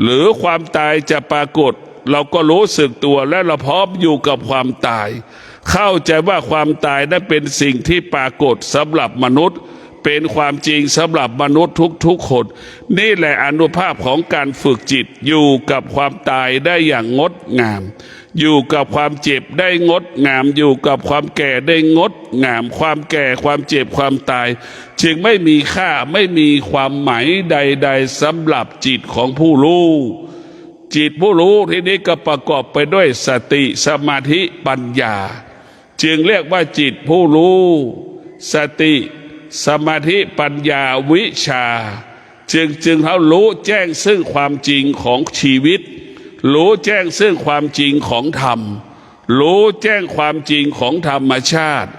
หรือความตายจะปรากฏเราก็รู้สึกตัวและเราพร้อมอยู่กับความตายเข้าใจว่าความตายนั้นเป็นสิ่งที่ปรากฏสำหรับมนุษย์เป็นความจริงสำหรับมนุษย์ทุกๆคนนี่แหละอานุภาพของการฝึกจิตอยู่กับความตายได้อย่างงดงามอยู่กับความเจ็บได้งดงามอยู่กับความแก่ได้งดงามความแก่ความเจ็บความตายจึงไม่มีค่าไม่มีความหมายใดๆสำหรับจิตของผู้รู้จิตผู้รู้ที่นี้ก็ประกอบไปด้วยสติสมาธิปัญญาจึงเรียกว่าจิตผู้รู้สติสมาธิปัญญาวิชาจึงเขารู้แจ้งซึ่งความจริงของชีวิตรู้แจ้งซึ่งความจริงของธรรมรู้แจ้งความจริงของธรรมชาติ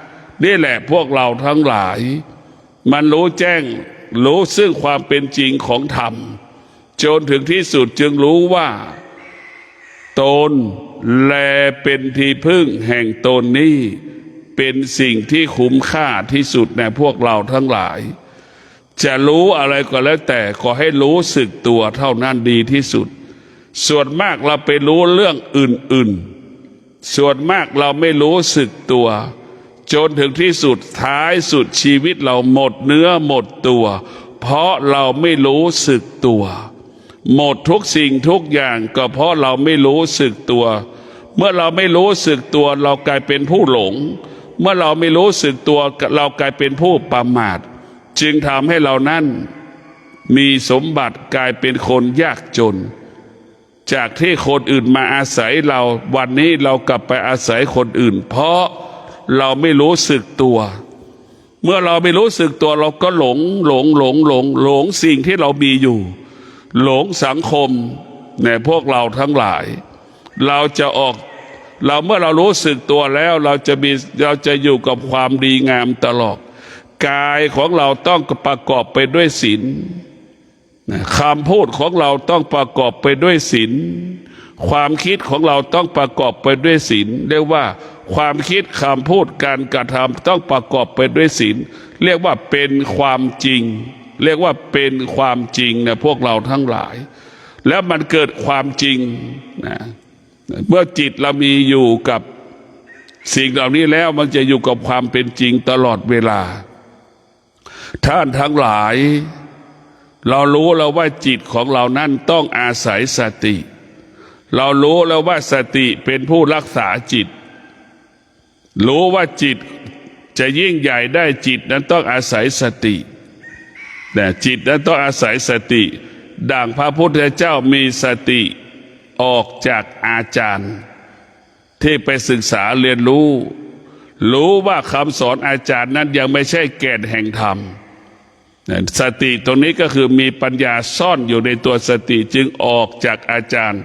นี่แหละพวกเราทั้งหลายมันรู้แจ้งรู้ซึ่งความเป็นจริงของธรรมจนถึงที่สุดจึงรู้ว่าตนแลเป็นที่พึ่งแห่งตนนี้เป็นสิ่งที่คุ้มค่าที่สุดในพวกเราทั้งหลายจะรู้อะไรก็แล้วแต่ขอให้รู้สึกตัวเท่านั้นดีที่สุดส่วนมากเราไปรู้เรื่องอื่นๆส่วนมากเราไม่รู้สึกตัวจนถึงที่สุดท้ายสุดชีวิตเราหมดเนื้อหมดตัวเพราะเราไม่รู้สึกตัวหมดทุกสิ่งทุกอย่างก็เพราะเราไม่รู้สึกตัวเมื่อเราไม่รู้สึกตัวเรากลายเป็นผู้หลงเมื่อเราไม่รู้สึกตัวเรากลายเป็นผู้ประมาทจึงทำให้เรานั้นมีสมบัติกลายเป็นคนยากจนจากที่คนอื่นมาอาศัยเราวันนี้เรากลับไปอาศัยคนอื่นเพราะเราไม่รู้สึกตัวเมื่อเราไม่รู้สึกตัวเราก็หลงสิ่งที่เรามีอยู่หลงสังคมในพวกเราทั้งหลายเราจะออกเราเมื่อเรารู้สึกตัวแล้วเราจะอยู่กับความดีงามตลอดกายของเราต้องประกอบไปด้วยศีลคำพูดของเราต้องประกอบไปด้วยศีลความคิดของเราต้องประกอบไปด้วยศีลเรียกว่าความคิดคำพูดการกระทำต้องประกอบไปด้วยศีลเรียกว่าเป็นความจริงเรียกว่าเป็นความจริงนะพวกเราทั้งหลายแล้วมันเกิดความจริงนะเมื่อจิตเรามีอยู่กับสิ่งเหล่านี้แล้วมันจะอยู่กับความเป็นจริงตลอดเวลาท่านทั้งหลายเรารู้แล้วว่าจิตของเรานั้นต้องอาศัยสติเรารู้แล้วว่าสติเป็นผู้รักษาจิตรู้ว่าจิตจะยิ่งใหญ่ได้จิตนั้นต้องอาศัยสติแต่จิตนั้นต้องอาศัยสติดังพระพุทธเจ้ามีสติออกจากอาจารย์ที่ไปศึกษาเรียนรู้ว่าคำสอนอาจารย์นั้นยังไม่ใช่แก่นแห่งธรรมสติตรงนี้ก็คือมีปัญญาซ่อนอยู่ในตัวสติจึงออกจากอาจารย์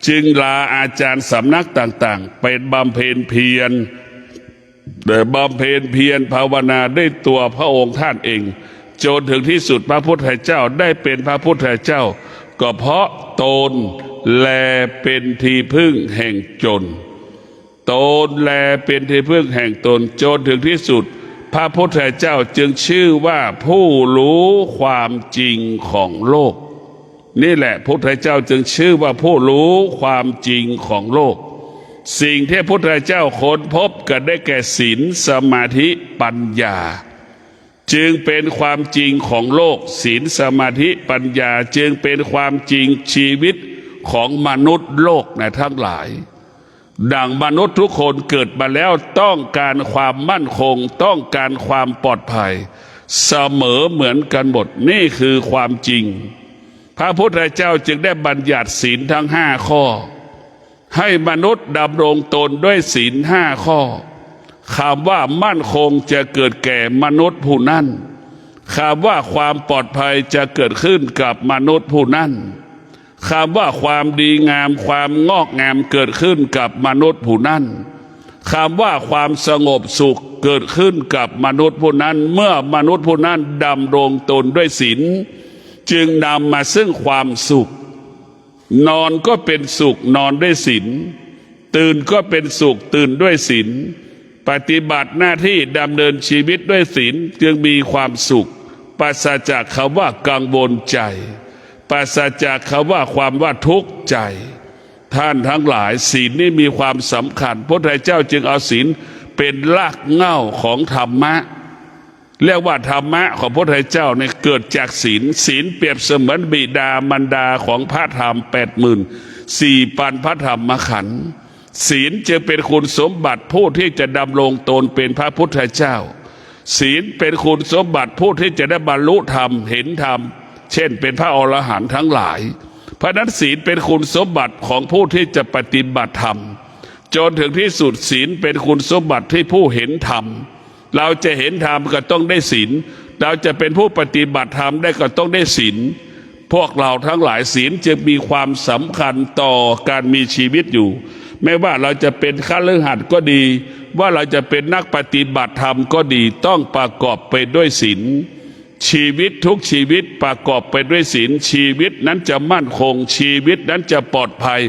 จึงลาอาจารย์สำนักต่างๆไปบำเพ็ญเพียรภาวนาด้วยตัวพระองค์ท่านเองจนถึงที่สุดพระพุทธเจ้าได้เป็นพระพุทธเจ้าก็เพราะตนแลเป็นที่พึ่งแห่งตนแลเป็นที่พึ่งแห่งตนจนถึงที่สุดพระพุทธเจ้าจึงชื่อว่าผู้รู้ความจริงของโลกนี่แหละพุทธเจ้าจึงชื่อว่าผู้รู้ความจริงของโลกสิ่งที่พุทธเจ้าค้นพบก็ได้แก่ศีลสมาธิปัญญาจึงเป็นความจริงของโลกศีลสมาธิปัญญาจึงเป็นความจริงชีวิตของมนุษย์โลกนะทั้งหลายดังมนุษย์ทุกคนเกิดมาแล้วต้องการความมั่นคงต้องการความปลอดภัยเสมอเหมือนกันหมดนี่คือความจริงพระพุทธเจ้าจึงได้บัญญัติศีลทั้ง5 ข้อให้มนุษย์ดำรงตนด้วยศีล5 ข้อคำว่ามั่นคงจะเกิดแก่มนุษย์ผู้นั้นคำว่าความปลอดภัยจะเกิดขึ้นกับมนุษย์ผู้นั้นคำว่าความดีงามความงอกงามเกิดขึ้นกับมนุษย์ผู้นั้นคำว่าความสงบสุขเกิดขึ้นกับมนุษย์ผู้นั้นเมื่อมนุษย์ผู้นั้นดำรงตนด้วยศีลจึงนำมาซึ่งความสุขนอนก็เป็นสุขนอนด้วยศีลตื่นก็เป็นสุขตื่นด้วยศีล ปฏิบัติหน้าที่ดำเนินชีวิตด้วยศีลจึงมีความสุขปราศจากคำว่ากังวลใจปราศจากคำว่าความว่าทุกข์ใจท่านทั้งหลายศีลนี่มีความสำคัญพระพุทธเจ้าจึงเอาศีลเป็นรากเหง้าของธรรมะเรียกว่าธรรมะของพระพุทธเจ้าเนี่ยเกิดจากศีลศีลเปรียบเสมือนบิดามารดาของพระธรรม84,000พระธรรมขันธ์ศีลจึงเป็นคุณสมบัติผู้ที่จะดำรงตนเป็นพระพุทธเจ้าศีลเป็นคุณสมบัติผู้ที่จะได้บรรลุธรรมเห็นธรรมเช่นเป็นพระอรหันต์ทั้งหลายเพราะนั้นศีลเป็นคุณสมบัติของผู้ที่จะปฏิบัติธรรมจนถึงที่สุดศีลเป็นคุณสมบัติที่ผู้เห็นธรรมเราจะเห็นธรรมก็ต้องได้ศีลเราจะเป็นผู้ปฏิบัติธรรมได้ก็ต้องได้ศีลพวกเราทั้งหลายศีลจึงมีความสำคัญต่อการมีชีวิตอยู่ไม่ว่าเราจะเป็นฆราวาสก็ดีว่าเราจะเป็นนักปฏิบัติธรรมก็ดีต้องประกอบไปด้วยศีลชีวิตทุกชีวิตประกอบไปด้วยศีลชีวิตนั้นจะมั่นคงชีวิตนั้นจะปลอดภัย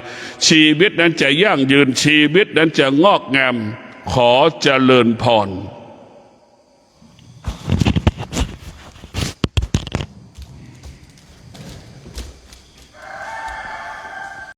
ชีวิตนั้นจะยั่งยืนชีวิตนั้นจะงอกงามขอเจริญพร